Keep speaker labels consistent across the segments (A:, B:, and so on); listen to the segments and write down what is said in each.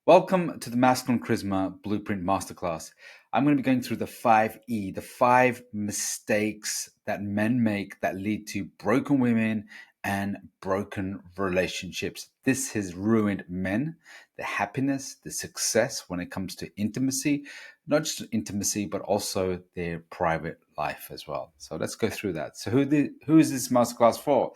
A: Welcome to the Masculine Charisma Blueprint Masterclass. I'm going to be going through the 5E, the 5 mistakes that men make that lead to broken women and broken relationships. This has ruined men, their happiness, their success when it comes to intimacy, not just intimacy, but also their private life as well. So let's go through that. So who is this masterclass for?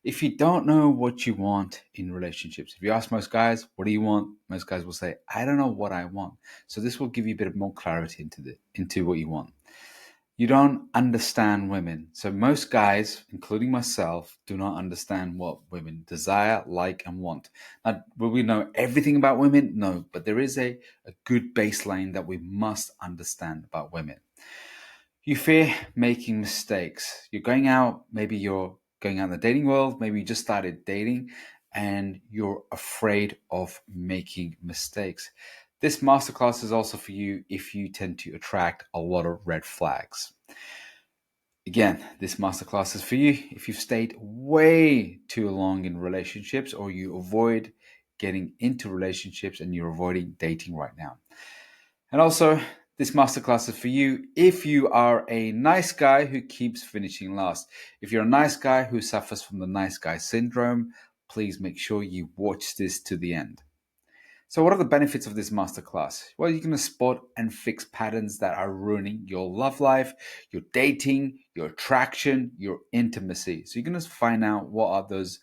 A: If you don't know what you want in relationships, if you ask most guys, what do you want? Most guys will say, I don't know what I want. So this will give you a bit of more clarity into what you want. You don't understand women. So most guys, including myself, do not understand what women desire, like, and want. Now, will we know everything about women? No, but there is a good baseline that we must understand about women. You fear making mistakes. You're going out, maybe you're going out in the dating world, maybe you just started dating and you're afraid of making mistakes. This masterclass is also for you if you tend to attract a lot of red flags. Again, this masterclass is for you if you've stayed way too long in relationships or you avoid getting into relationships and you're avoiding dating right now. And also, this masterclass is for you if you are a nice guy who keeps finishing last. If you're a nice guy who suffers from the nice guy syndrome, please make sure you watch this to the end. So what are the benefits of this masterclass? Well, you're going to spot and fix patterns that are ruining your love life, your dating, your attraction, your intimacy. So you're going to find out what are those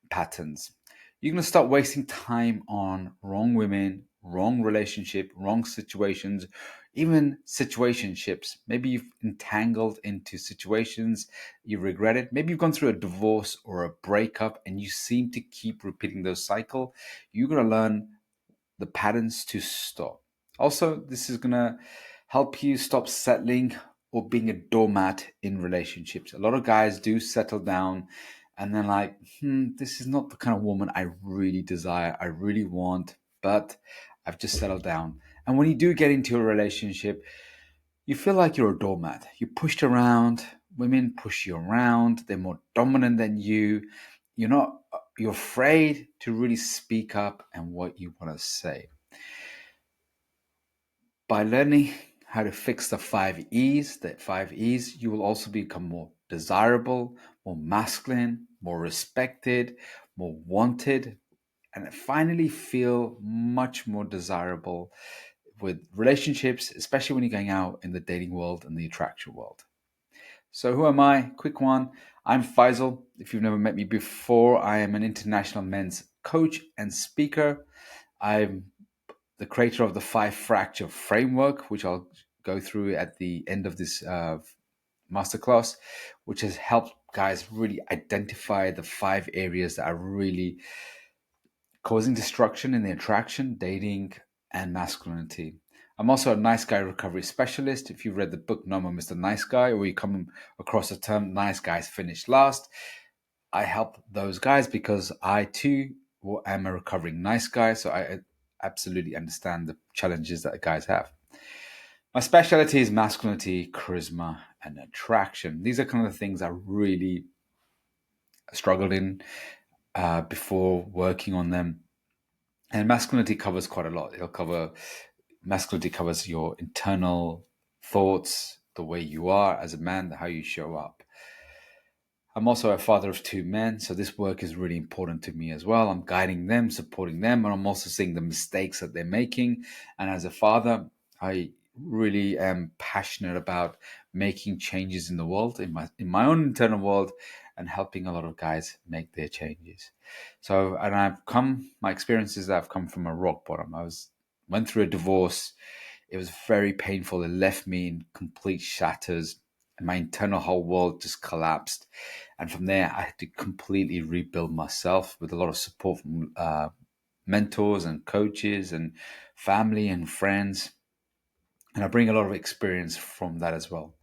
A: patterns. You're going to start wasting time on wrong women, wrong relationship, wrong situations, even situationships. Maybe you've entangled into situations you regret it. Maybe you've gone through a divorce or a breakup and you seem to keep repeating those cycle. You're going to learn the patterns to stop. Also, this is going to help you stop settling or being a doormat in relationships. A lot of guys do settle down and then like, this is not the kind of woman I really desire, I really want, but I've just settled down. And when you do get into a relationship, you feel like you're a doormat. You're pushed around, women push you around, they're more dominant than you. You're afraid to really speak up and what you want to say. By learning how to fix the 5 E's, you will also become more desirable, more masculine, more respected, more wanted, and finally feel much more desirable with relationships, especially when you're going out in the dating world and the attraction world. So who am I? Quick one. I'm Faisal. If you've never met me before, I am an international men's coach and speaker. I'm the creator of the 5 Fracture Framework, which I'll go through at the end of this masterclass, which has helped guys really identify the 5 areas that are really causing destruction in the attraction, dating, and masculinity. I'm also a nice guy recovery specialist. If you've read the book No More Mr. Nice Guy, or you come across the term nice guys finish last, I help those guys because I too am a recovering nice guy. So I absolutely understand the challenges that guys have. My specialty is masculinity, charisma, and attraction. These are kind of the things I really struggled in before working on them. And masculinity covers quite a lot. Masculinity covers your internal thoughts, the way you are as a man, how you show up. I'm also a father of 2 men, so this work is really important to me as well. I'm guiding them, supporting them, and I'm also seeing the mistakes that they're making. And as a father, I really am passionate about making changes in the world, in my own internal world, and helping a lot of guys make their changes. So, and my experiences that I've come from a rock bottom. Went through a divorce. It was very painful. It left me in complete shatters. And my internal whole world just collapsed. And from there, I had to completely rebuild myself with a lot of support from mentors and coaches and family and friends. And I bring a lot of experience from that as well.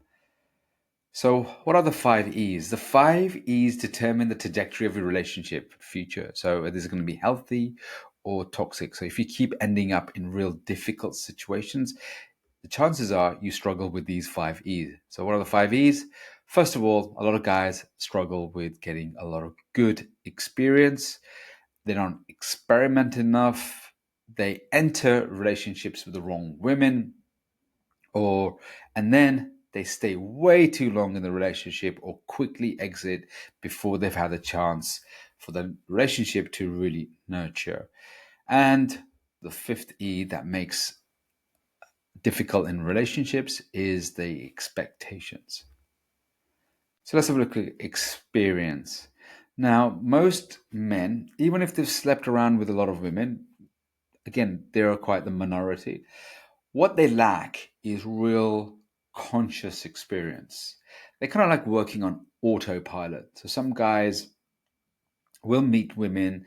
A: So what are the 5 E's? The 5 E's determine the trajectory of your relationship future. So is it going to be healthy or toxic? So if you keep ending up in real difficult situations, the chances are you struggle with these 5 E's. So what are the 5 E's? First of all, a lot of guys struggle with getting a lot of good experience. They don't experiment enough. they enter relationships with the wrong women, and then they stay way too long in the relationship or quickly exit before they've had a chance for the relationship to really nurture. And the fifth E that makes difficult in relationships is the expectations. So let's have a look at experience. Now, most men, even if they've slept around with a lot of women, again, they are quite the minority. What they lack is real conscious experience. They're kind of like working on autopilot. So some guys will meet women,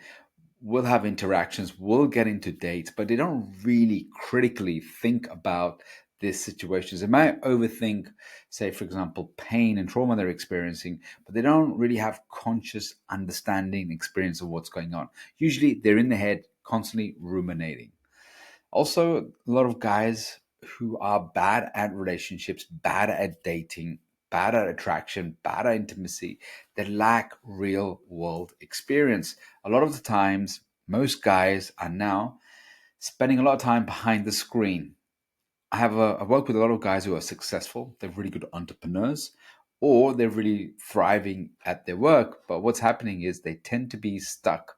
A: will have interactions, will get into dates, but they don't really critically think about these situations. They might overthink, say, for example, pain and trauma they're experiencing, but they don't really have conscious understanding, experience of what's going on. Usually they're in the head, constantly ruminating. Also, a lot of guys who are bad at relationships, bad at dating, bad at attraction, bad at intimacy, they lack real world experience. A lot of the times, most guys are now spending a lot of time behind the screen. I work with a lot of guys who are successful, they're really good entrepreneurs, or they're really thriving at their work. But what's happening is they tend to be stuck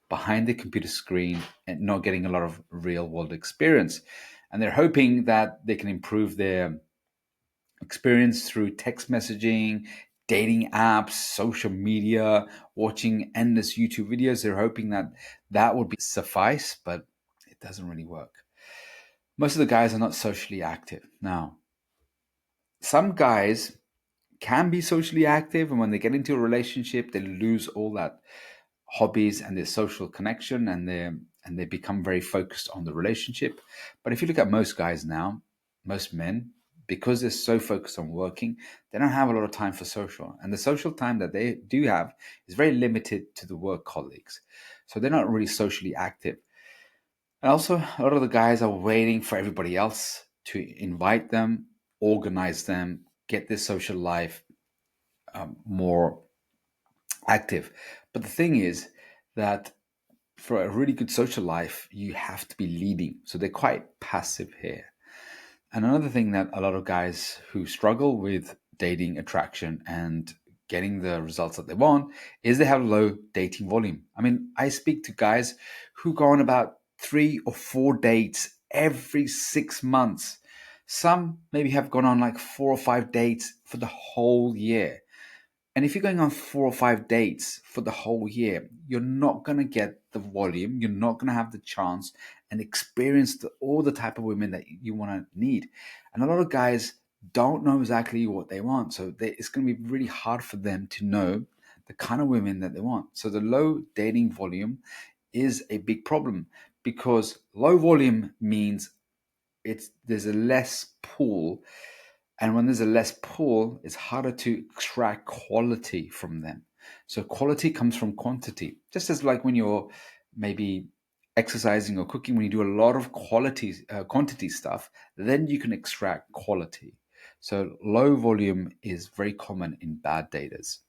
A: behind the computer screen and not getting a lot of real world experience. And they're hoping that they can improve their experience through text messaging, dating apps, social media, watching endless YouTube videos. They're hoping that that would be suffice, but it doesn't really work. Most of the guys are not socially active. Now, some guys can be socially active, and when they get into a relationship, they lose all that hobbies and their social connection, and they become very focused on the relationship. But if you look at most guys now, most men, because they're so focused on working, they don't have a lot of time for social, and the social time that they do have is very limited to the work colleagues, so they're not really socially active. And also, a lot of the guys are waiting for everybody else to invite them, organize them, get their social life more active. But the thing is that for a really good social life, you have to be leading. So they're quite passive here. And another thing that a lot of guys who struggle with dating, attraction, and getting the results that they want is they have low dating volume. I mean, I speak to guys who go on about 3 or 4 dates every 6 months. Some maybe have gone on like 4 or 5 dates for the whole year. And if you're going on 4 or 5 dates for the whole year, you're not going to get the volume. You're not going to have the chance and experience all the type of women that you want to need. And a lot of guys don't know exactly what they want. So it's going to be really hard for them to know the kind of women that they want. So the low dating volume is a big problem, because low volume means there's a less pool, and when there's a less pool, it's harder to extract quality from them. So quality comes from quantity. Just as like when you're maybe exercising or cooking, when you do a lot of quantity stuff, then you can extract quality. So low volume is very common in bad daters.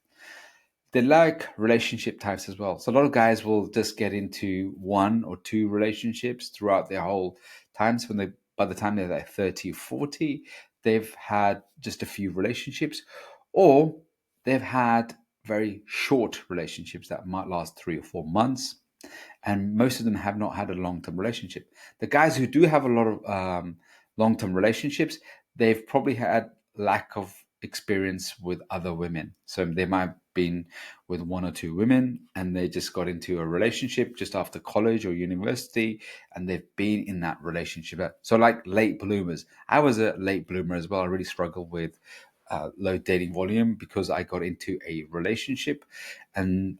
A: They like relationship types as well. So a lot of guys will just get into 1 or 2 relationships throughout their whole times. By the time they're like 30 or 40, they've had just a few relationships, or they've had very short relationships that might last 3 or 4 months. And most of them have not had a long-term relationship. The guys who do have a lot of long-term relationships, they've probably had lack of experience with other women. So they might have been with 1 or 2 women, and they just got into a relationship just after college or university, and they've been in that relationship. So like late bloomers. I was a late bloomer as well. I really struggled with low dating volume because I got into a relationship, and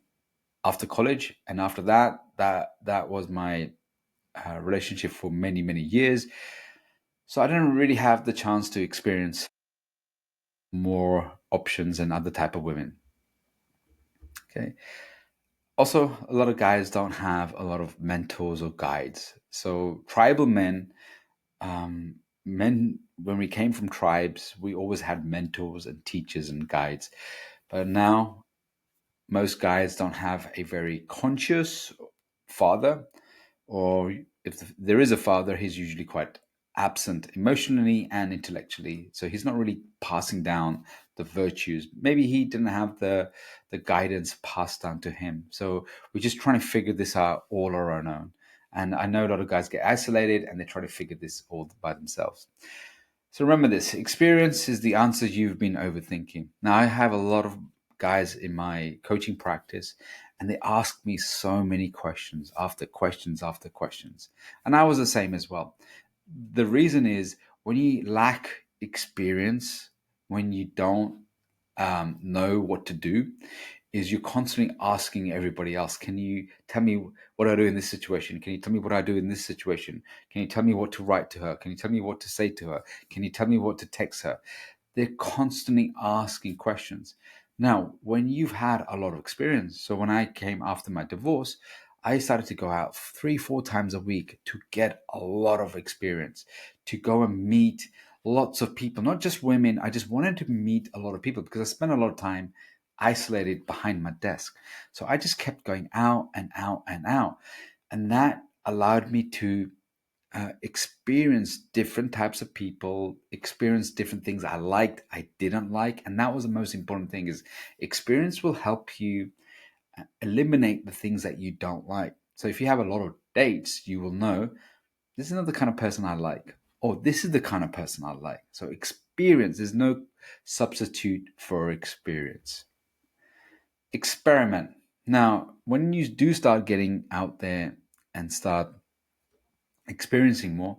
A: after college, and after that was my relationship for many years. So I didn't really have the chance to experience more options and other type of women. Okay. Also, a lot of guys don't have a lot of mentors or guides. So tribal men, when we came from tribes, we always had mentors and teachers and guides. But now most guys don't have a very conscious father, or if there is a father, he's usually quite absent emotionally and intellectually. So he's not really passing down the virtues. Maybe he didn't have the guidance passed down to him. So we're just trying to figure this out all on our own. And I know a lot of guys get isolated and they try to figure this all by themselves. So remember this, experience is the answer you've been overthinking. Now, I have a lot of guys in my coaching practice, and they ask me so many questions after questions after questions. And I was the same as well. The reason is when you lack experience, when you don't know what to do, is you're constantly asking everybody else, can you tell me what I do in this situation? Can you tell me what I do in this situation? Can you tell me what to write to her? Can you tell me what to say to her? Can you tell me what to text her? They're constantly asking questions. Now, when you've had a lot of experience, so when I came after my divorce, I started to go out 3-4 times a week to get a lot of experience, to go and meet lots of people, not just women. I just wanted to meet a lot of people because I spent a lot of time isolated behind my desk. So I just kept going out and out and out. And that allowed me to experience different types of people, experience different things I liked, I didn't like. And that was the most important thing, is experience will help you eliminate the things that you don't like. So if you have a lot of dates, you will know this is not the kind of person I like, or this is the kind of person I like. So experience, there's no substitute for experience. Experiment. Now, when you do start getting out there and start experiencing more,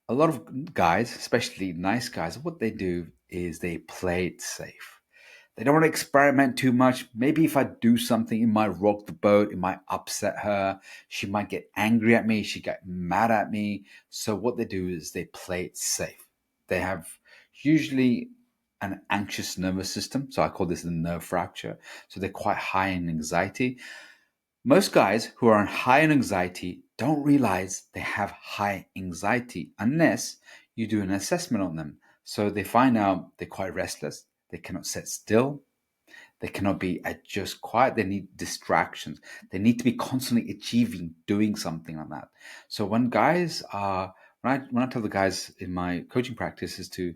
A: a lot of guys, especially nice guys, what they do is they play it safe. They don't want to experiment too much. Maybe if I do something, it might rock the boat. It might upset her. She might get angry at me. She get mad at me. So what they do is they play it safe. They have usually an anxious nervous system. So I call this the nerve fracture. So they're quite high in anxiety. Most guys who are high in anxiety don't realize they have high anxiety unless you do an assessment on them. So they find out they're quite restless. They cannot sit still. They cannot be at just quiet. They need distractions. They need to be constantly achieving, doing something like that. So when guys are, when I tell the guys in my coaching practice is to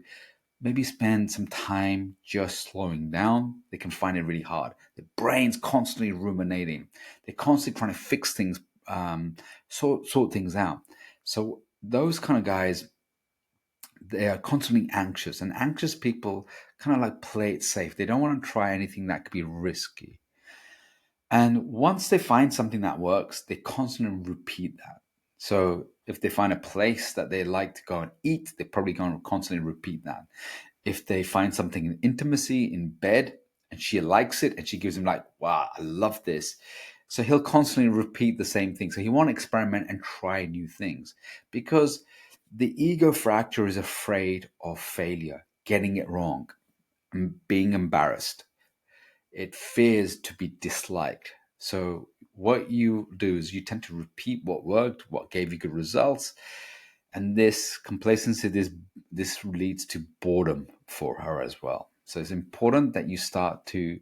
A: maybe spend some time just slowing down, they can find it really hard. The brain's constantly ruminating. They're constantly trying to fix things, sort things out. So those kind of guys, they are constantly anxious, and anxious people kind of like play it safe. They don't want to try anything that could be risky. And once they find something that works, they constantly repeat that. So if they find a place that they like to go and eat, they're probably going to constantly repeat that. If they find something in intimacy in bed and she likes it and she gives him like, wow, I love this. So he'll constantly repeat the same thing. So he won't experiment and try new things because the ego fracture is afraid of failure, getting it wrong, and being embarrassed. It fears to be disliked. So what you do is you tend to repeat what worked, what gave you good results. And this complacency, this leads to boredom for her as well. So it's important that you start to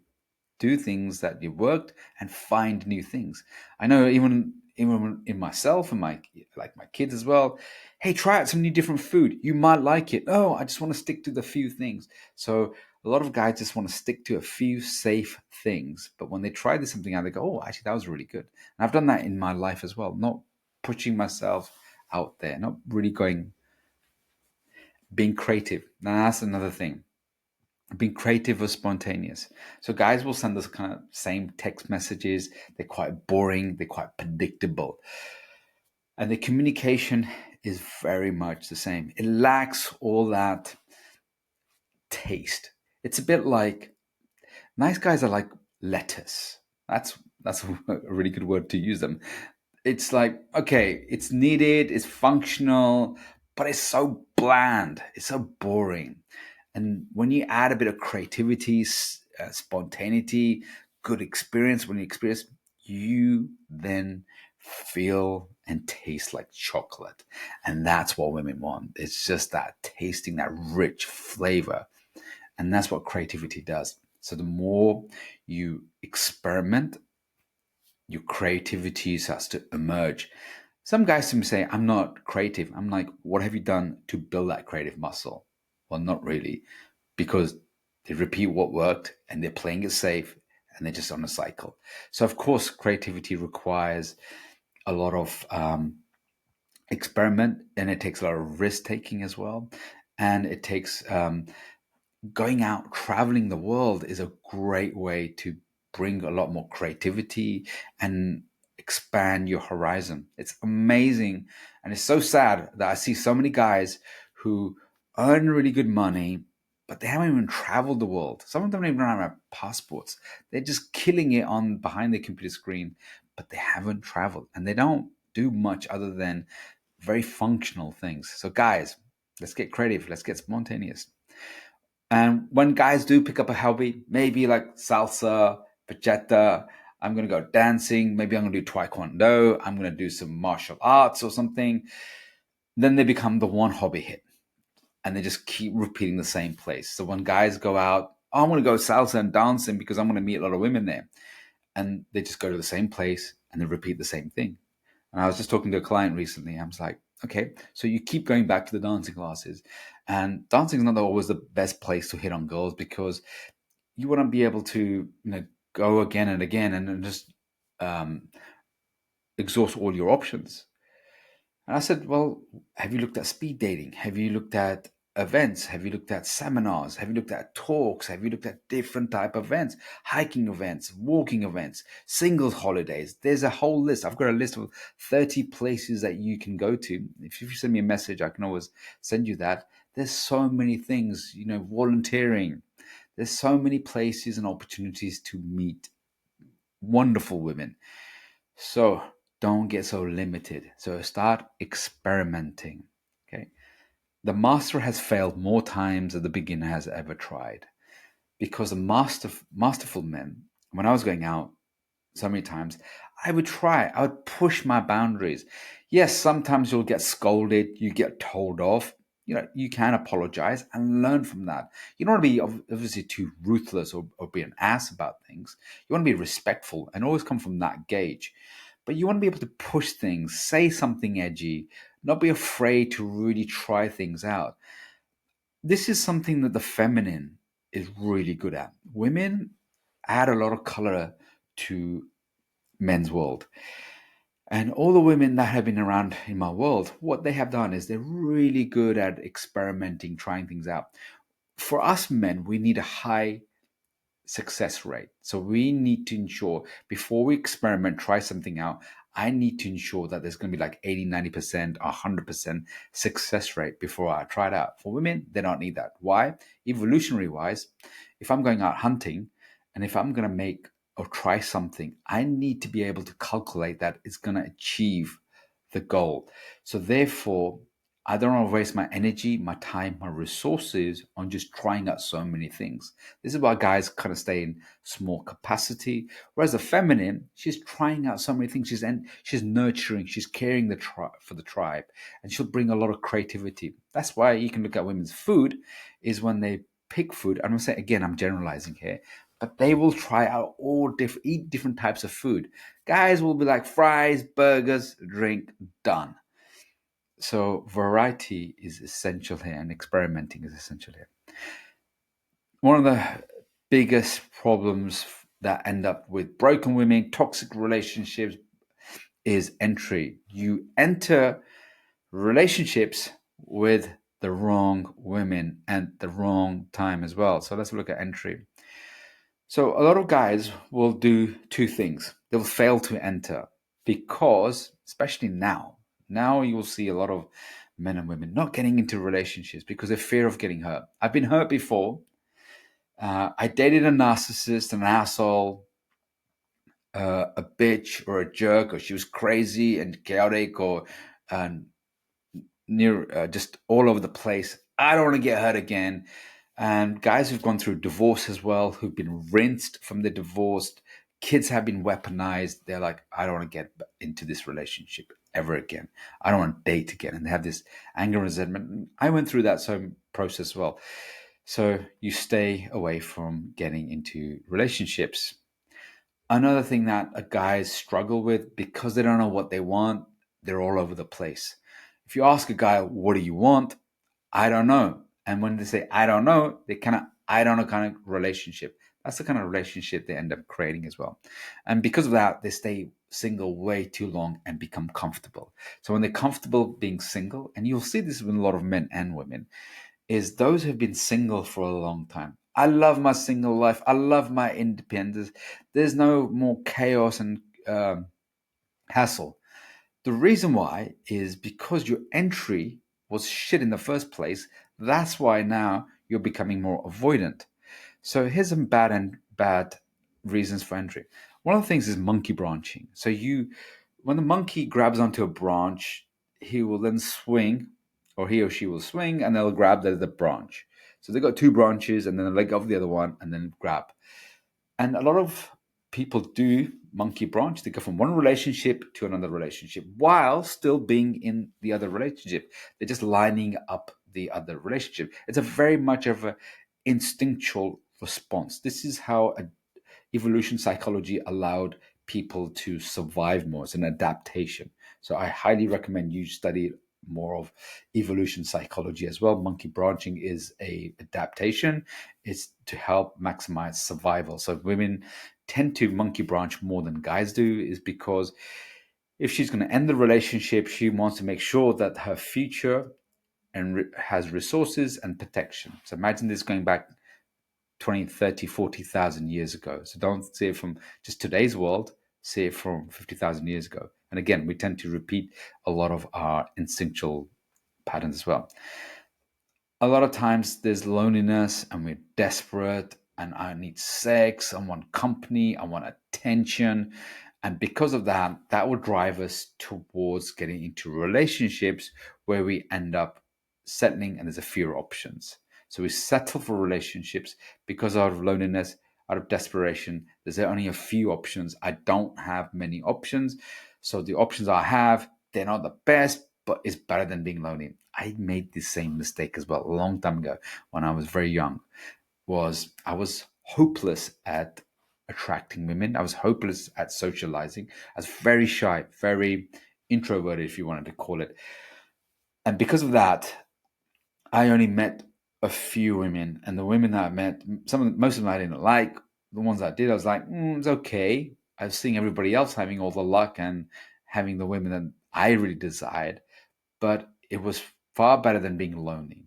A: do things that you worked and find new things. I know even in myself and my kids as well. Hey, try out some new different food. You might like it. Oh, I just want to stick to the few things. So a lot of guys just want to stick to a few safe things. But when they try this something out, they go, oh, actually, that was really good. And I've done that in my life as well. Not pushing myself out there, not really being creative. Now that's another thing. Being creative or spontaneous. So guys will send us kind of same text messages. They're quite boring. They're quite predictable. And the communication is very much the same. It lacks all that taste. It's a bit like nice guys are like lettuce. That's a really good word to use them. It's like, okay, it's needed, it's functional, but it's so bland. It's so boring. And when you add a bit of creativity, spontaneity, good experience, when you experience, you then feel and taste like chocolate. And that's what women want. It's just that tasting, that rich flavor. And that's what creativity does. So the more you experiment, your creativity starts to emerge. Some guys to me say, I'm not creative. I'm like, what have you done to build that creative muscle? Well, not really, because they repeat what worked and they're playing it safe and they're just on a cycle. So, of course, creativity requires a lot of experiment, and it takes a lot of risk taking as well. And it takes going out, traveling the world is a great way to bring a lot more creativity and expand your horizon. It's amazing. And it's so sad that I see so many guys who earn really good money, but they haven't even traveled the world. Some of them don't even have passports. They're just killing it on behind their computer screen, but they haven't traveled and they don't do much other than very functional things. So, guys, let's get creative. Let's get spontaneous. And when guys do pick up a hobby, maybe like salsa, bachata, I'm going to go dancing, maybe I'm going to do taekwondo, I'm going to do some martial arts or something, then they become the one hobby hit and they just keep repeating the same place. So when guys go out, oh, I'm going to go salsa and dancing because I'm going to meet a lot of women there. And they just go to the same place and they repeat the same thing. And I was just talking to a client recently. I was like, okay, so you keep going back to the dancing classes. And dancing is not always the best place to hit on girls because you want to be able to, go again and again and just um, exhaust all your options. And I said, well, have you looked at speed dating? Have you looked at events? Have you looked at seminars? Have you looked at talks? Have you looked at different type of events, hiking events, walking events, singles holidays? There's a whole list. I've got a list of 30 places that you can go to. If you send me a message, I can always send you that. There's so many things, volunteering. There's so many places and opportunities to meet wonderful women. So don't get so limited. So start experimenting. Okay. The master has failed more times than the beginner has ever tried. Because the masterful men, when I was going out so many times, I would push my boundaries. Yes, sometimes you'll get scolded, you get told off. You can apologize and learn from that. You don't want to be obviously too ruthless or be an ass about things. You want to be respectful and always come from that gauge. But you want to be able to push things, say something edgy, not be afraid to really try things out. This is something that the feminine is really good at. Women add a lot of color to men's world. And all the women that have been around in my world, what they have done is they're really good at experimenting, trying things out. For us men, we need a high success rate. So we need to ensure before we experiment, try something out, I need to ensure that there's going to be like 80, 90%, 100% success rate before I try it out. For women, they don't need that. Why? Evolutionary wise, if I'm going out hunting and if I'm going to make or try something, I need to be able to calculate that it's going to achieve the goal. So therefore, I don't want to waste my energy, my time, my resources on just trying out so many things. This is why guys kind of stay in small capacity. Whereas the feminine, she's trying out so many things. She's nurturing, she's caring for the tribe, and she'll bring a lot of creativity. That's why you can look at women's food is when they pick food. I'm gonna say again, I'm generalizing here, but they will try out eat different types of food. Guys will be like fries, burgers, drink, done. So variety is essential here, and experimenting is essential here. One of the biggest problems that end up with broken women, toxic relationships, is entry. You enter relationships with the wrong women and the wrong time as well. So let's look at entry. So a lot of guys will do two things. They'll fail to enter because, especially now you will see a lot of men and women not getting into relationships because they fear of getting hurt. I've been hurt before. I dated a narcissist, an asshole, a bitch, or a jerk, or she was crazy and chaotic, or near just all over the place. I don't want to get hurt again. And guys who've gone through divorce as well, who've been rinsed from the divorce, kids have been weaponized. They're like, I don't want to get into this relationship ever again. I don't want to date again. And they have this anger and resentment. I went through that same process as well. So you stay away from getting into relationships. Another thing that guys struggle with because they don't know what they want, they're all over the place. If you ask a guy, what do you want? I don't know. And when they say, I don't know, they I don't know kind of relationship. That's the kind of relationship they end up creating as well. And because of that, they stay single way too long and become comfortable. So when they're comfortable being single, and you'll see this with a lot of men and women, is those who've been single for a long time. I love my single life. I love my independence. There's no more chaos and hassle. The reason why is because your entry was shit in the first place. That's why now you're becoming more avoidant. So here's some bad reasons for entry. One of the things is monkey branching. So when the monkey grabs onto a branch, he will then swing, or he or she will swing, and they'll grab the branch. So they've got two branches, and then they let go of the other one, and then grab. And a lot of people do monkey branch. They go from one relationship to another relationship while still being in the other relationship. They're just lining up the other relationship. It's a very much of a instinctual response. This is how evolution psychology allowed people to survive more. It's an adaptation. So I highly recommend you study more of evolution psychology as well. Monkey branching is a adaptation. It's to help maximize survival. So women tend to monkey branch more than guys do, is because if she's going to end the relationship, she wants to make sure that her future has resources and protection. So imagine this going back 20, 30, 40,000 years ago. So don't see it from just today's world, see it from 50,000 years ago. And again, we tend to repeat a lot of our instinctual patterns as well. A lot of times there's loneliness and we're desperate and I need sex, I want company, I want attention. And because of that, that will drive us towards getting into relationships where we end up settling and there's a few options. So we settle for relationships because out of loneliness, out of desperation, there's only a few options. I don't have many options. So the options I have, they're not the best, but it's better than being lonely. I made the same mistake as well a long time ago when I was very young. I was hopeless at attracting women. I was hopeless at socializing. I was very shy, very introverted, if you wanted to call it. And because of that, I only met a few women, and the women that I met, most of them I didn't like. The ones I did, I was like, it's okay. I was seeing everybody else having all the luck and having the women that I really desired, but it was far better than being lonely.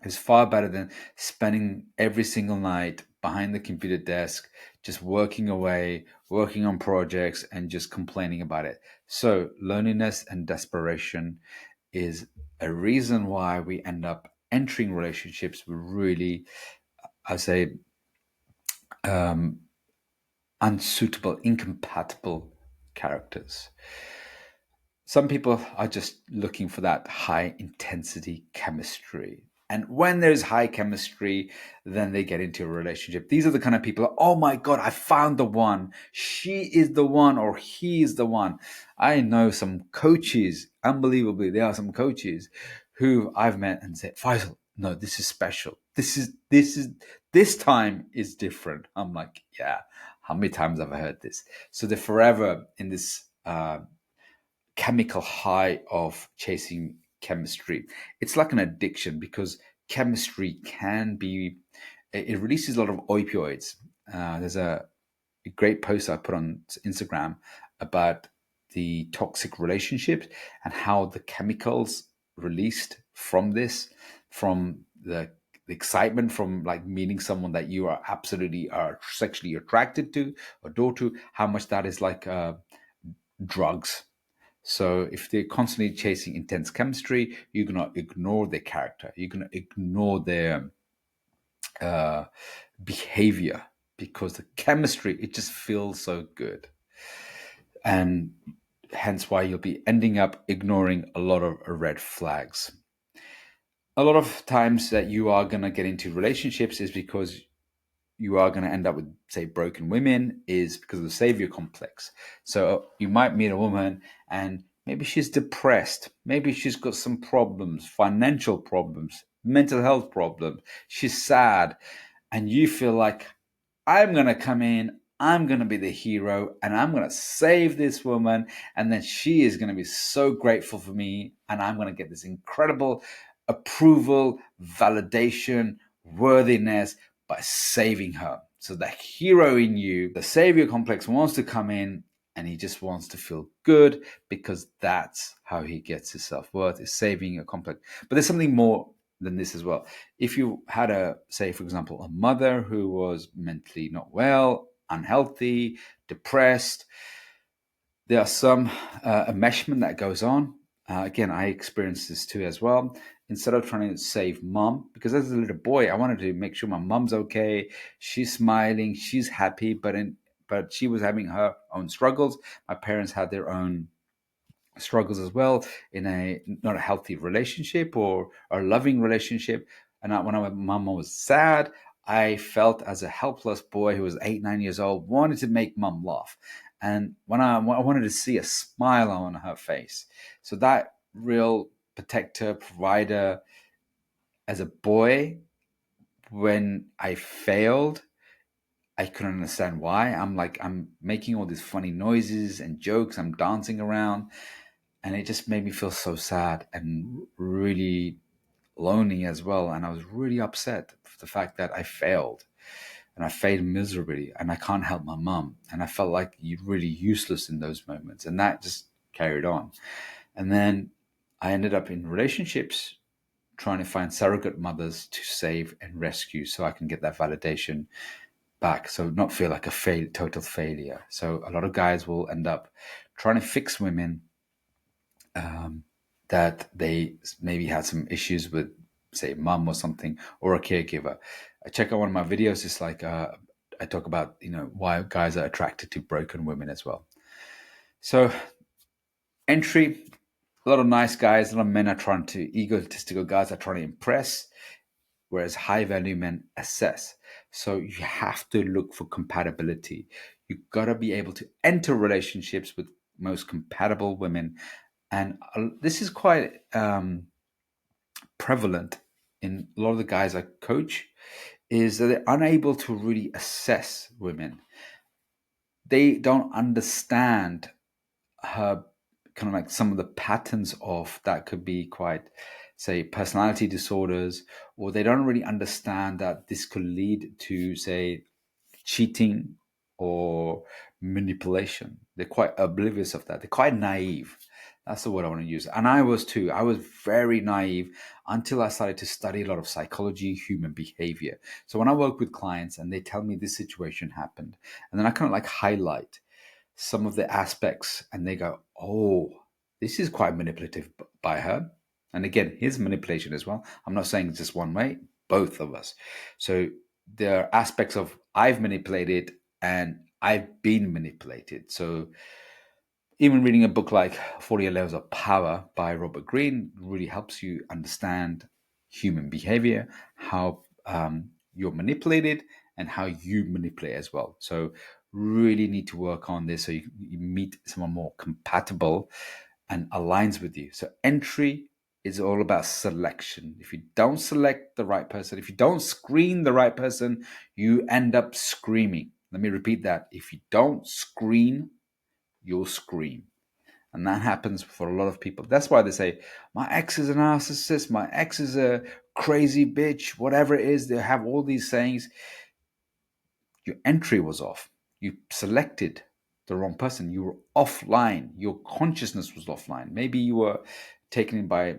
A: It's far better than spending every single night behind the computer desk, just working away, working on projects, and just complaining about it. So, loneliness and desperation is a reason why we end up entering relationships with really, I say, unsuitable, incompatible characters. Some people are just looking for that high intensity chemistry. And when there's high chemistry, then they get into a relationship. These are the kind of people, oh my God, I found the one. She is the one or he is the one. I know some coaches, unbelievably, there are some coaches who I've met and said, Faisal, no, this is special. This time is different. I'm like, yeah, how many times have I heard this? So they're forever in this chemical high of chasing chemistry. It's like an addiction because chemistry it releases a lot of opioids. There's a great post I put on Instagram about the toxic relationships and how the chemicals released from this, from the excitement from like meeting someone that you are absolutely are sexually attracted to, adore to, how much that is like drugs. So if they're constantly chasing intense chemistry, you're gonna ignore their character. You're gonna ignore their uh, behavior because the chemistry, it just feels so good, and hence why you'll be ending up ignoring a lot of red flags. A lot of times that you are gonna get into relationships is because you are going to end up with, say, broken women, is because of the savior complex. So you might meet a woman and maybe she's depressed. Maybe she's got some problems, financial problems, mental health problems. She's sad. And you feel like, I'm going to come in. I'm going to be the hero and I'm going to save this woman. And then she is going to be so grateful for me. And I'm going to get this incredible approval, validation, worthiness by saving her. So the hero in you, the savior complex, wants to come in and he just wants to feel good because that's how he gets his self-worth, is saving a complex. But there's something more than this as well. If you had say, for example, a mother who was mentally not well, unhealthy, depressed, there are some enmeshment that goes on. Again, I experienced this too as well. Instead of trying to save mom, because as a little boy, I wanted to make sure my mom's okay. She's smiling, she's happy, but she was having her own struggles. My parents had their own struggles as well in a not a healthy relationship or a loving relationship. And when my mom was sad, I felt as a helpless boy who was 8, 9 years old, wanted to make mom laugh. And when I wanted to see a smile on her face. So that real protector, provider as a boy, when I failed, I couldn't understand why. I'm making all these funny noises and jokes. I'm dancing around. And it just made me feel so sad and really lonely as well. And I was really upset for the fact that I failed and I failed miserably and I can't help my mum. And I felt like you're really useless in those moments. And that just carried on. And then I ended up in relationships trying to find surrogate mothers to save and rescue so I can get that validation back. So not feel like a total failure. So a lot of guys will end up trying to fix women that they maybe had some issues with, say, mum or something, or a caregiver. I check out one of my videos. It's like I talk about why guys are attracted to broken women as well. So entry, a lot of nice guys, a lot of men are trying to egotistical guys are trying to impress, whereas high value men assess. So you have to look for compatibility. You've got to be able to enter relationships with most compatible women. And this is quite prevalent in a lot of the guys I coach, is that they're unable to really assess women. They don't understand her kind of like some of the patterns of that could be quite, say, personality disorders, or they don't really understand that this could lead to, say, cheating or manipulation. They're quite oblivious of that. They're quite naive. That's the word I want to use. And I was too. I was very naive until I started to study a lot of psychology, human behavior. So when I work with clients and they tell me this situation happened, and then I kind of like highlight some of the aspects and they go, oh, this is quite manipulative by her. And again, here's manipulation as well. I'm not saying it's just one way, both of us. So there are aspects of I've manipulated and I've been manipulated. So even reading a book like 48 Levels of Power by Robert Greene really helps you understand human behavior, how you're manipulated and how you manipulate as well. So really need to work on this so you meet someone more compatible and aligns with you. So entry is all about selection. If you don't select the right person, if you don't screen the right person, you end up screaming. Let me repeat that. If you don't screen, you'll scream. And that happens for a lot of people. That's why they say, my ex is a narcissist, my ex is a crazy bitch, whatever it is. They have all these sayings. Your entry was off. You selected the wrong person. You were offline. Your consciousness was offline. Maybe you were taken in by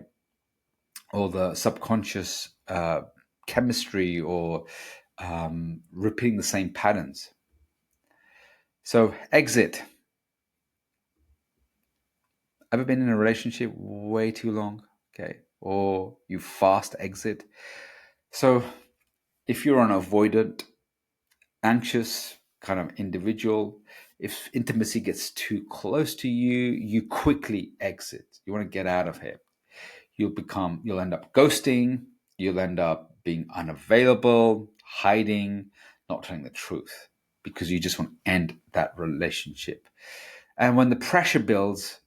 A: all the subconscious chemistry or repeating the same patterns. So exit. Ever been in a relationship way too long? Okay. Or you fast exit. So if you're an avoidant, anxious kind of individual, if intimacy gets too close to you, you quickly exit. You want to get out of here. You'll end up ghosting, you'll end up being unavailable, hiding, not telling the truth because you just want to end that relationship. And when the pressure builds,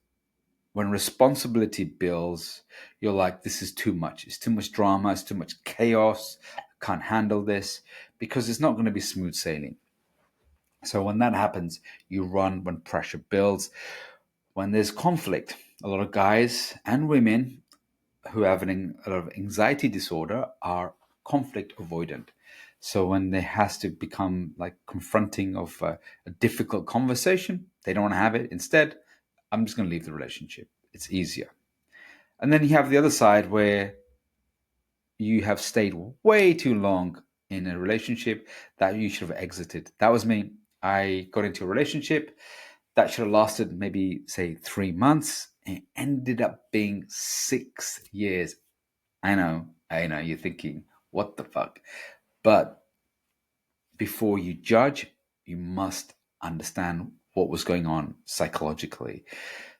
A: when responsibility builds, you're like, this is too much. It's too much drama. It's too much chaos. I can't handle this because it's not going to be smooth sailing. So when that happens, you run when pressure builds. When there's conflict, a lot of guys and women who have a lot of anxiety disorder are conflict avoidant. So when there has to become like confronting of a difficult conversation, they don't want to have it. Instead, I'm just going to leave the relationship. It's easier. And then you have the other side where you have stayed way too long in a relationship that you should have exited. That was me. I got into a relationship that should have lasted maybe, say, 3 months. It ended up being 6 years. I know, you're thinking, what the fuck? But before you judge, you must understand what was going on psychologically.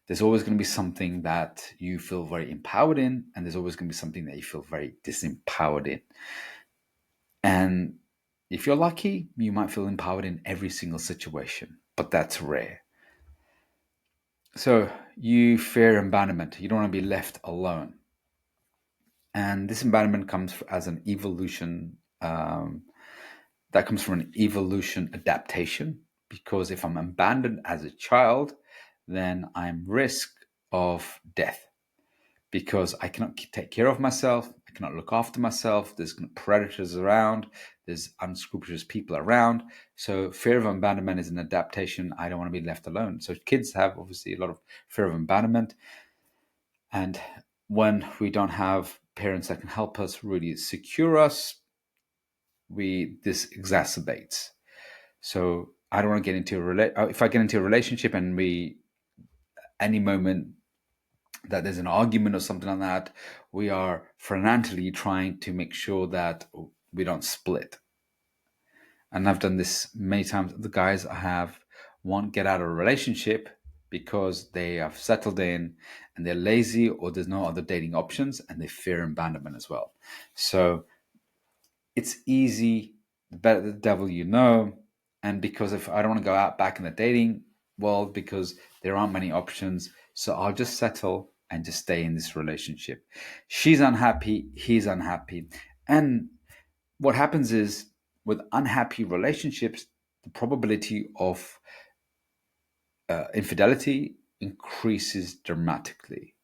A: There's always going to be something that you feel very empowered in, and there's always going to be something that you feel very disempowered in. And if you're lucky, you might feel empowered in every single situation, but that's rare. So you fear abandonment. You don't want to be left alone. And this abandonment comes as an evolution, that comes from an evolution adaptation, because if I'm abandoned as a child, then I'm risk of death, because I cannot take care of myself. I cannot look after myself. There's predators around. There's unscrupulous people around. So fear of abandonment is an adaptation. I don't want to be left alone. So kids have obviously a lot of fear of abandonment. And when we don't have parents that can help us really secure us, this exacerbates. So I don't want to get into if I get into a relationship and any moment that there's an argument or something like that, we are frantically trying to make sure that we don't split. And I've done this many times. The guys I have won't get out of a relationship because they have settled in and they're lazy, or there's no other dating options, and they fear abandonment as well. So it's easy, the better the devil you know. And because if I don't want to go out back in the dating world because there aren't many options, so I'll just settle and just stay in this relationship. She's unhappy, he's unhappy. And what happens is, with unhappy relationships, the probability of infidelity increases dramatically.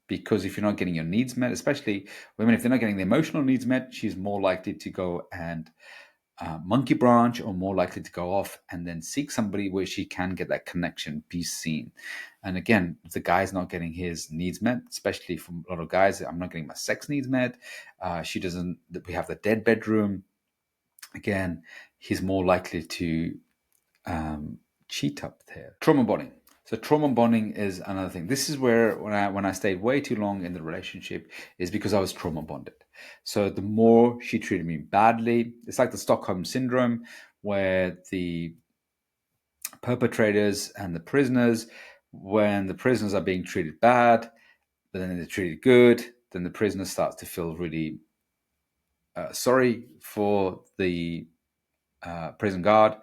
A: Because if you're not getting your needs met, especially women, if they're not getting the emotional needs met, she's more likely to go and monkey branch, or more likely to go off and then seek somebody where she can get that connection, be seen. And again, if the guy's not getting his needs met, especially from a lot of guys, I'm not getting my sex needs met. She doesn't. We have the dead bedroom. Again, he's more likely to cheat up there. Trauma bonding. So trauma bonding is another thing. This is where when I stayed way too long in the relationship is because I was trauma bonded. So the more she treated me badly, it's like the Stockholm syndrome, where the perpetrators and the prisoners, when the prisoners are being treated bad, but then they're treated good, then the prisoner starts to feel really sorry for the prison guard,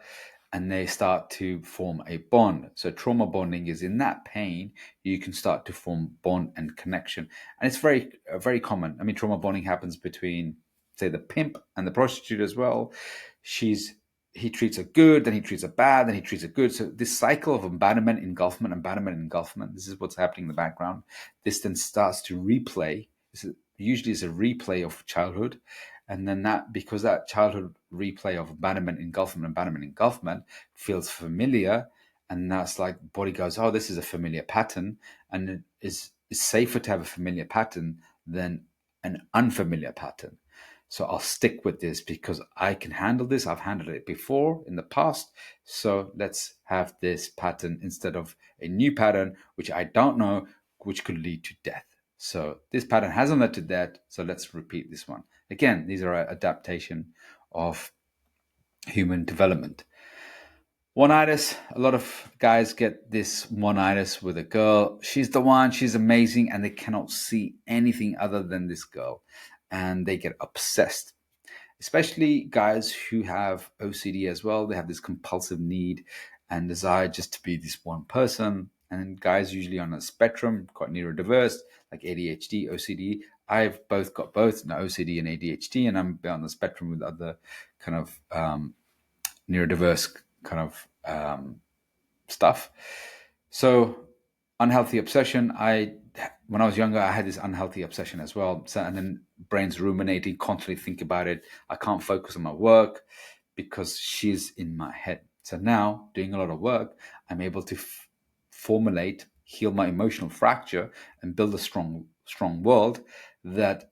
A: and they start to form a bond. So trauma bonding is in that pain, you can start to form bond and connection. And it's very, very common. I mean, trauma bonding happens between, say, the pimp and the prostitute as well. He treats her good, then he treats her bad, then he treats her good. So this cycle of abandonment, engulfment, this is what's happening in the background. This then starts to replay. Usually it's a replay of childhood. And then because that childhood replay of abandonment, engulfment feels familiar, and that's like body goes, oh, this is a familiar pattern, and it's safer to have a familiar pattern than an unfamiliar pattern. So I'll stick with this because I can handle this. I've handled it before in the past. So let's have this pattern instead of a new pattern, which I don't know, which could lead to death. So this pattern hasn't led to death. So let's repeat this one. Again, these are adaptation of human development. One-itis. A lot of guys get this one-itis with a girl. She's the one, she's amazing, and they cannot see anything other than this girl. And they get obsessed. Especially guys who have OCD as well. They have this compulsive need and desire just to be this one person. And guys usually on a spectrum, quite neurodiverse, like ADHD, OCD. I've both got both, OCD and ADHD, and I'm on the spectrum with other kind of neurodiverse kind of stuff. So unhealthy obsession. When I was younger, I had this unhealthy obsession as well. So, and then brain's ruminating, constantly think about it. I can't focus on my work because she's in my head. So now, doing a lot of work, I'm able to formulate, heal my emotional fracture, and build a strong world that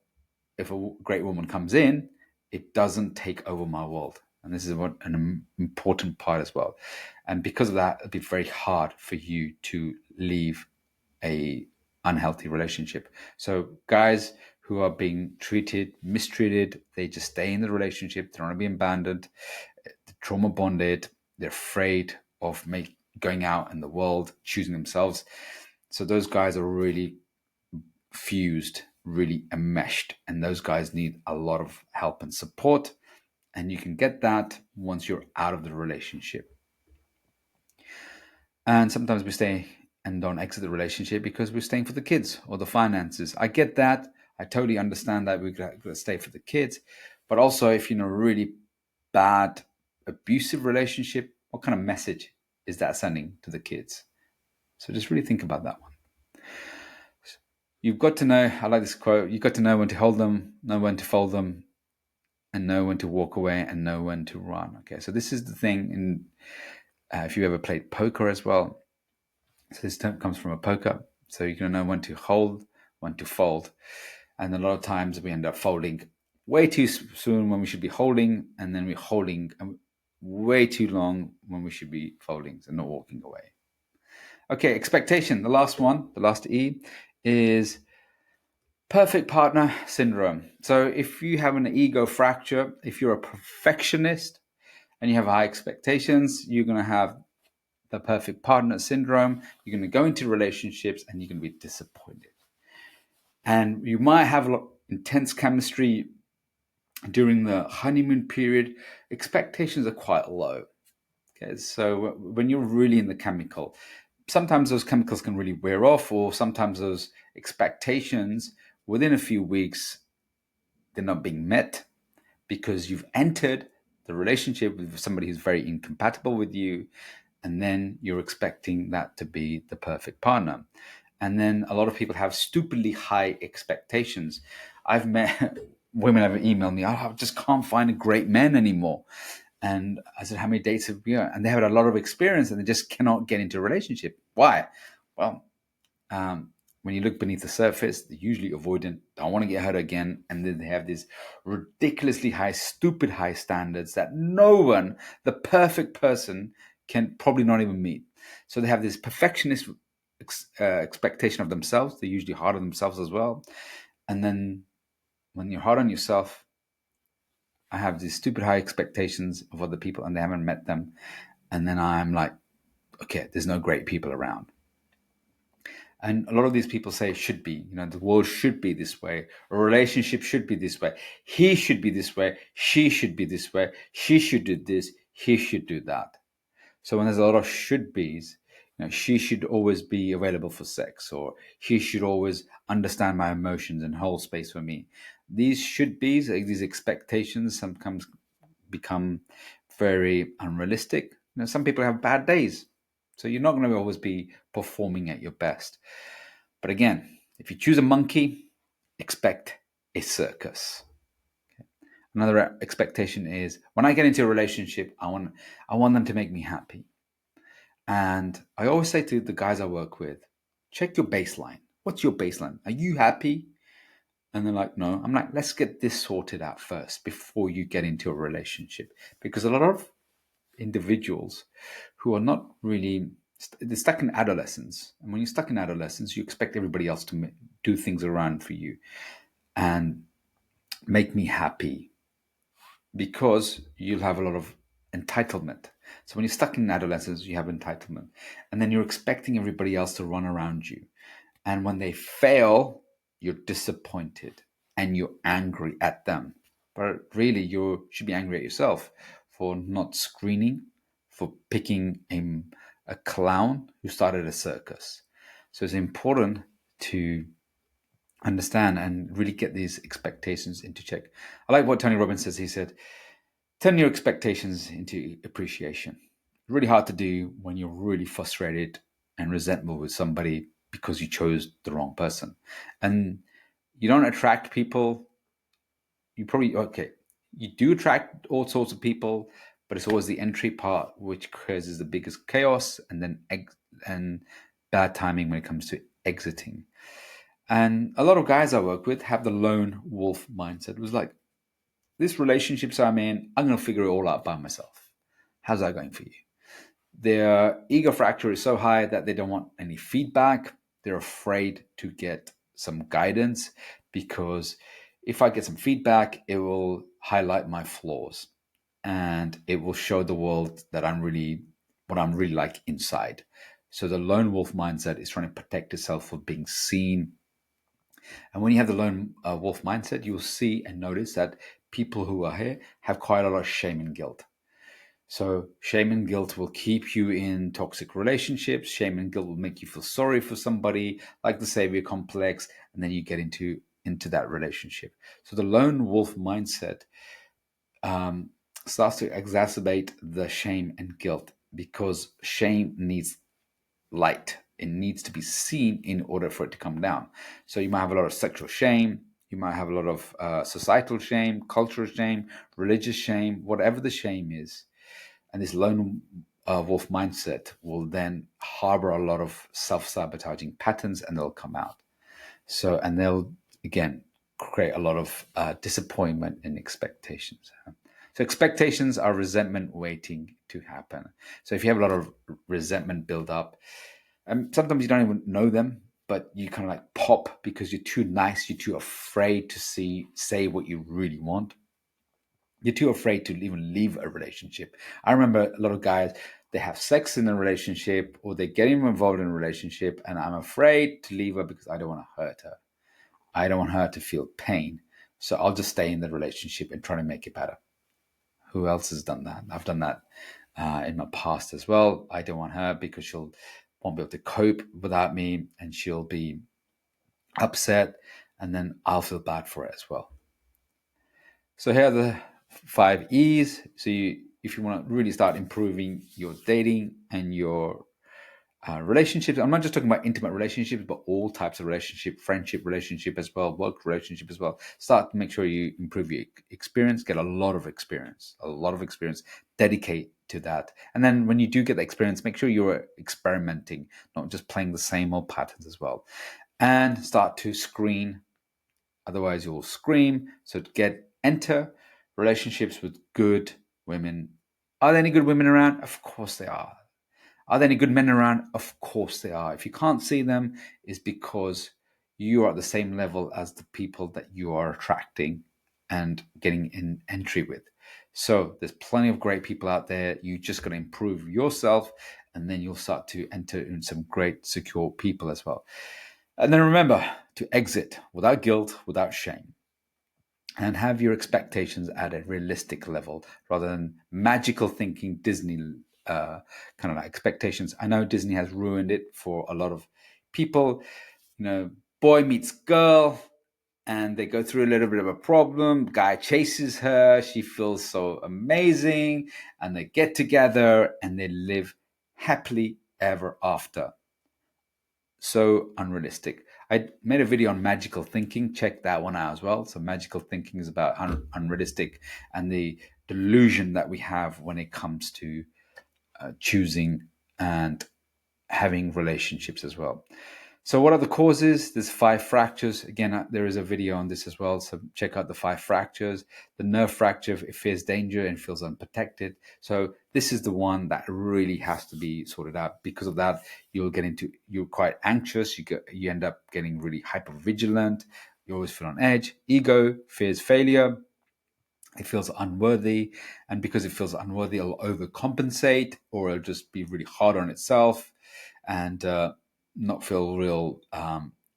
A: if a great woman comes in, it doesn't take over my world. And this is what an important part as well. And because of that, it'll be very hard for you to leave a unhealthy relationship. So guys who are being mistreated, they just stay in the relationship. They don't want to be abandoned, trauma bonded. They're afraid of going out in the world, choosing themselves. So those guys are really fused, really enmeshed, and those guys need a lot of help and support. And you can get that once you're out of the relationship. And sometimes we stay and don't exit the relationship because we're staying for the kids or the finances. I get that. I totally understand that we've got to stay for the kids. But also, if you're in a really bad, abusive relationship, what kind of message is that sending to the kids? So just really think about that one. You've got to know, I like this quote, you've got to know when to hold them, know when to fold them, and know when to walk away and know when to run. Okay, so this is the thing in if you ever played poker as well. So this term comes from a poker. So you're going to know when to hold, when to fold. And a lot of times we end up folding way too soon when we should be holding, and then we're holding way too long when we should be folding and not walking away. Okay, expectation. The last one, the last E, is perfect partner syndrome. So if you have an ego fracture, if you're a perfectionist and you have high expectations, you're going to have the perfect partner syndrome. You're going to go into relationships and you're going to be disappointed. And you might have a lot intense chemistry during the honeymoon period. Expectations are quite low. Okay, so when you're really in the chemical, sometimes those chemicals can really wear off, or sometimes those expectations within a few weeks, they're not being met because you've entered the relationship with somebody who's very incompatible with you, and then you're expecting that to be the perfect partner. And then a lot of people have stupidly high expectations. I've met women have emailed me, I just can't find a great man anymore. And I said, how many dates have you? And they have a lot of experience and they just cannot get into a relationship. Why? Well, when you look beneath the surface, they're usually avoidant, don't want to get hurt again. And then they have these ridiculously high, stupid high standards that no one, the perfect person, can probably not even meet. So they have this perfectionist expectation of themselves. They're usually hard on themselves as well. And then when you're hard on yourself, I have these stupid high expectations of other people and they haven't met them. And then I'm like, okay, there's no great people around. And a lot of these people say should be, the world should be this way. A relationship should be this way. He should be this way. She should be this way. She should do this. He should do that. So when there's a lot of should be's, she should always be available for sex, or he should always understand my emotions and hold space for me. These should be's, these expectations sometimes become very unrealistic. Some people have bad days. So you're not going to always be performing at your best. But again, if you choose a monkey, expect a circus. Okay. Another expectation is when I get into a relationship, I want them to make me happy. And I always say to the guys I work with, check your baseline. What's your baseline? Are you happy? And they're like, no. I'm like, let's get this sorted out first before you get into a relationship. Because a lot of individuals who are not really, they're stuck in adolescence. And when you're stuck in adolescence, you expect everybody else to do things around for you and make me happy, because you'll have a lot of entitlement. So when you're stuck in adolescence, you have entitlement. And then you're expecting everybody else to run around you. And when they fail, you're disappointed and you're angry at them. But really, you should be angry at yourself for not screening, for picking a clown who started a circus. So it's important to understand and really get these expectations into check. I like what Tony Robbins says. He said, turn your expectations into appreciation. really hard to do when you're really frustrated and resentful with somebody because you chose the wrong person. And you don't attract people. You probably, okay, you do attract all sorts of people, but it's always the entry part which causes the biggest chaos, and then and bad timing when it comes to exiting. And a lot of guys I work with have the lone wolf mindset. It was like, this relationships I'm in, I'm going to figure it all out by myself. How's that going for you? Their ego fracture is so high that they don't want any feedback. They're afraid to get some guidance, because if I get some feedback, it will highlight my flaws and it will show the world that what I'm really like inside. So the lone wolf mindset is trying to protect itself from being seen. And when you have the lone wolf mindset, you'll see and notice that people who are here have quite a lot of shame and guilt. So shame and guilt will keep you in toxic relationships. Shame and guilt will make you feel sorry for somebody, like the savior complex, and then you get into that relationship. So the lone wolf mindset starts to exacerbate the shame and guilt, because shame needs light. It needs to be seen in order for it to come down. So you might have a lot of sexual shame. You might have a lot of societal shame, cultural shame, religious shame, whatever the shame is. And this lone wolf mindset will then harbor a lot of self-sabotaging patterns, and they'll come out. So, and they'll, again, create a lot of disappointment and expectations. So expectations are resentment waiting to happen. So if you have a lot of resentment build up, and sometimes you don't even know them, but you kind of like pop because you're too nice, you're too afraid to say what you really want. You're too afraid to even leave a relationship. I remember a lot of guys, they have sex in a relationship or they get involved in a relationship, and I'm afraid to leave her because I don't want to hurt her. I don't want her to feel pain. So I'll just stay in the relationship and try to make it better. Who else has done that? I've done that in my past as well. I don't want her because she'll won't be able to cope without me, and she'll be upset, and then I'll feel bad for it as well. So here are the 5 E's. So if you want to really start improving your dating and your relationships, I'm not just talking about intimate relationships, but all types of relationship, friendship relationship as well, work relationship as well. Start to make sure you improve your experience, get a lot of experience, dedicate to that. And then when you do get the experience, make sure you're experimenting, not just playing the same old patterns as well. And start to screen. Otherwise, you'll scream. So enter relationships with good women. Are there any good women around? Of course they are. Are there any good men around? Of course they are. If you can't see them, it's because you are at the same level as the people that you are attracting and getting in entry with. So there's plenty of great people out there. You just got to improve yourself, and then you'll start to enter in some great, secure people as well. And then remember to exit without guilt, without shame, and have your expectations at a realistic level rather than magical thinking Disney kind of like expectations. I know Disney has ruined it for a lot of people. Boy meets girl and they go through a little bit of a problem. Guy chases her. She feels so amazing, and they get together and they live happily ever after. So unrealistic. I made a video on magical thinking. Check that one out as well. So magical thinking is about unrealistic and the delusion that we have when it comes to choosing and having relationships as well. So what are the causes? There's 5 fractures. Again, there is a video on this as well. So check out the 5 fractures. The nerve fracture, it fears danger and feels unprotected. So this is the one that really has to be sorted out. Because of that, you're quite anxious. You end up getting really hyper vigilant. You always feel on edge. Ego fears failure. It feels unworthy. And because it feels unworthy, it'll overcompensate, or it'll just be really hard on itself and not feel real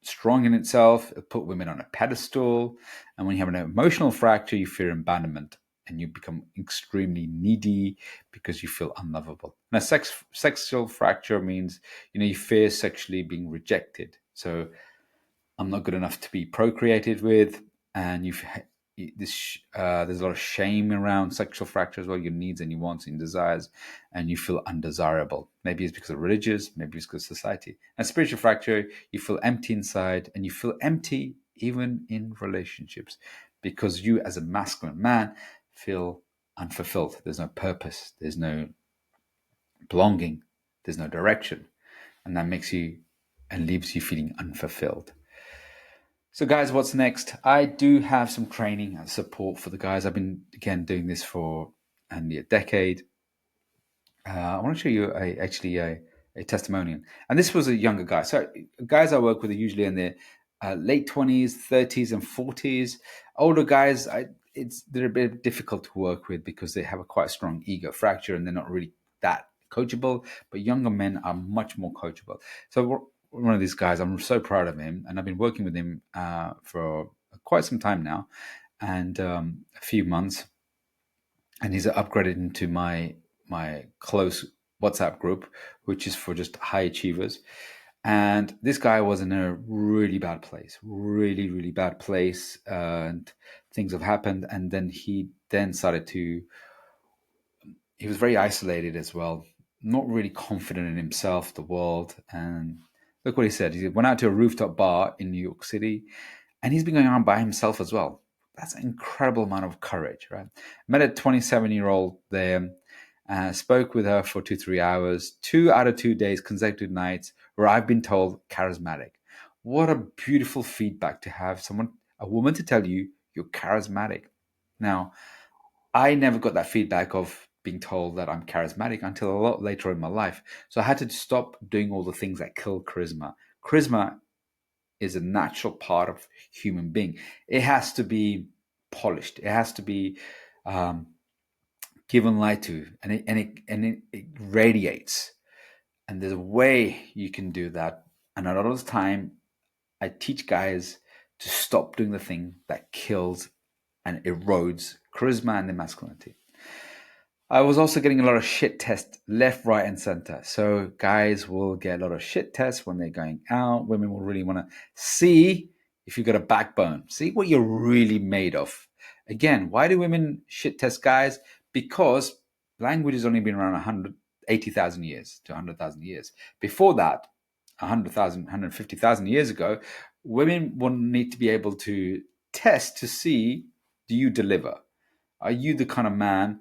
A: strong in itself. It'll put women on a pedestal. And when you have an emotional fracture, you fear abandonment and you become extremely needy because you feel unlovable. And a sexual fracture means, you fear sexually being rejected. So I'm not good enough to be procreated with, and there's a lot of shame around sexual fracture as well, your needs and your wants and desires, and you feel undesirable. Maybe it's because of religious, maybe it's because of society. And spiritual fracture, you feel empty inside, and you feel empty even in relationships because you, as a masculine man, feel unfulfilled. There's no purpose, there's no belonging, there's no direction, and that makes you and leaves you feeling unfulfilled. So, guys, what's next? I do have some training and support for the guys. I've been, again, doing this for nearly a decade. I want to show you a testimonial. And this was a younger guy. So, guys I work with are usually in their late 20s, 30s, and 40s. Older guys, they're a bit difficult to work with because they have a quite strong ego fracture and they're not really that coachable. But younger men are much more coachable. So, one of these guys, I'm so proud of him, and I've been working with him for quite some time now, and a few months, and he's upgraded into my close WhatsApp group, which is for just high achievers. And this guy was in a really bad place, really, really bad place, and things have happened. And then he started to. He was very isolated as well, not really confident in himself, the world, and look what he said. He went out to a rooftop bar in New York City, and he's been going around by himself as well. That's an incredible amount of courage, right? Met a 27-year-old there, spoke with her for 2-3 hours, 2 out of 2 days, consecutive nights, where I've been told charismatic. What a beautiful feedback to have a woman to tell you you're charismatic. Now, I never got that feedback of being told that I'm charismatic until a lot later in my life. So I had to stop doing all the things that kill charisma. Charisma is a natural part of human being. It has to be polished. It has to be given light to, and it radiates. And there's a way you can do that. And a lot of the time, I teach guys to stop doing the thing that kills and erodes charisma and their masculinity. I was also getting a lot of shit tests left, right, and center. So guys will get a lot of shit tests when they're going out. Women will really want to see if you've got a backbone, see what you're really made of. Again, why do women shit test guys? Because language has only been around 180,000 years to 100,000 years. Before that, 100,000, 150,000 years ago, women will need to be able to test to see, do you deliver? Are you the kind of man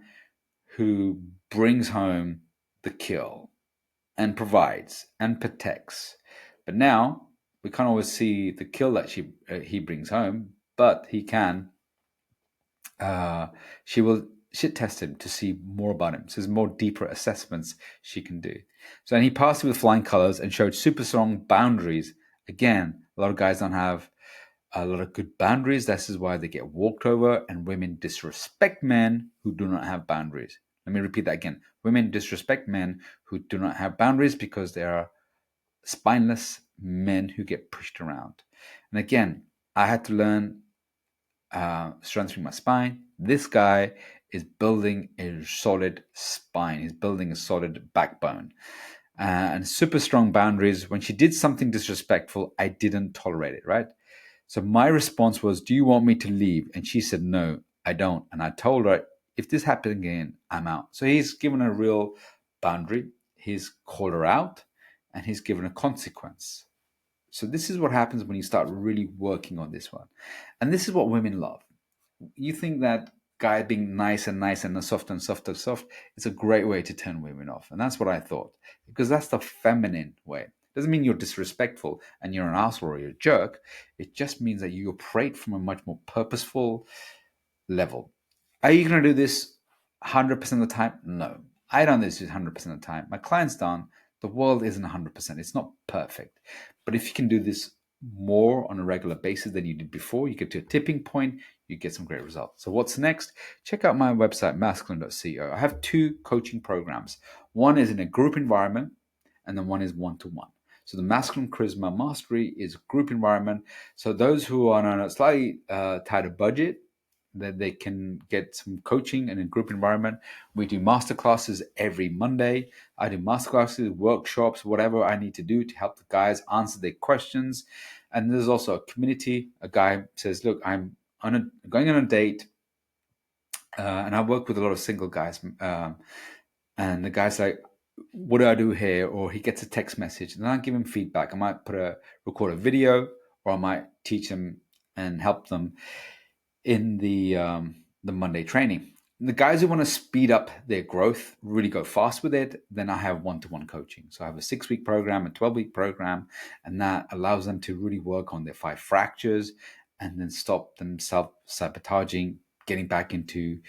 A: who brings home the kill and provides and protects? But now we can't always see the kill that he brings home, but he can. She will shit test him to see more about him. So there's more deeper assessments she can do. So, and he passed it with flying colors and showed super strong boundaries. Again, a lot of guys don't have a lot of good boundaries. This is why they get walked over, and women disrespect men who do not have boundaries. Let me repeat that again. Women disrespect men who do not have boundaries because they are spineless men who get pushed around. And again, I had to learn strengthening my spine. This guy is building a solid spine. He's building a solid backbone. And super strong boundaries. When she did something disrespectful, I didn't tolerate it, right? So my response was, do you want me to leave? And she said, no, I don't. And I told her, if this happens again, I'm out. So he's given a real boundary. He's called her out and he's given a consequence. So this is what happens when you start really working on this one. And this is what women love. You think that guy being nice and soft and soft and soft, it's a great way to turn women off. And that's what I thought, because that's the feminine way. Doesn't mean you're disrespectful and you're an asshole or you're a jerk. It just means that you operate from a much more purposeful level. Are you going to do this 100% of the time? No. I don't do this 100% of the time. My clients don't. The world isn't 100%. It's not perfect. But if you can do this more on a regular basis than you did before, you get to a tipping point, you get some great results. So what's next? Check out my website, masculine.co. I have 2 coaching programs. One is in a group environment, and then one is one-to-one. So the Masculine Charisma Mastery is a group environment. So those who are on a slightly tighter budget, that they can get some coaching in a group environment. We do masterclasses every Monday. I do masterclasses, workshops, whatever I need to do to help the guys answer their questions. And there's also a community. A guy says, look, I'm going on a date, and I work with a lot of single guys, and the guy's like, "What do I do here?" Or he gets a text message, and I give him feedback. I might record a video, or I might teach them and help them in the Monday training. The guys who want to speed up their growth, really go fast with it, then I have one-to-one coaching. So I have a 6-week program, a 12-week program, and that allows them to really work on their 5 fractures and then stop them self-sabotaging, getting back into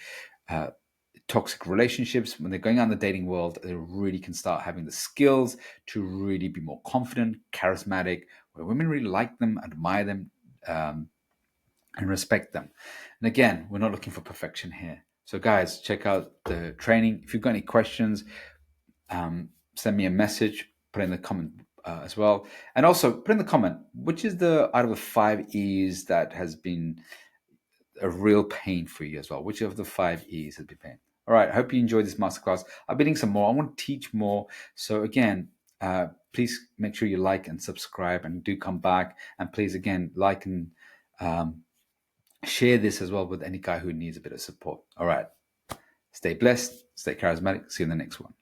A: toxic relationships. When they're going out in the dating world, they really can start having the skills to really be more confident, charismatic, where women really like them, admire them, and respect them. And again, we're not looking for perfection here. So guys, check out the training. If you've got any questions, send me a message, put in the comment as well. And also put in the comment, which is the out of the 5 E's that has been a real pain for you as well? Which of the 5 E's has been pain? All right, I hope you enjoyed this masterclass. I'll be doing some more. I want to teach more. So again, please make sure you like and subscribe and do come back. And please, again, like and share this as well with any guy who needs a bit of support. All right. Stay blessed, stay charismatic. See you in the next one.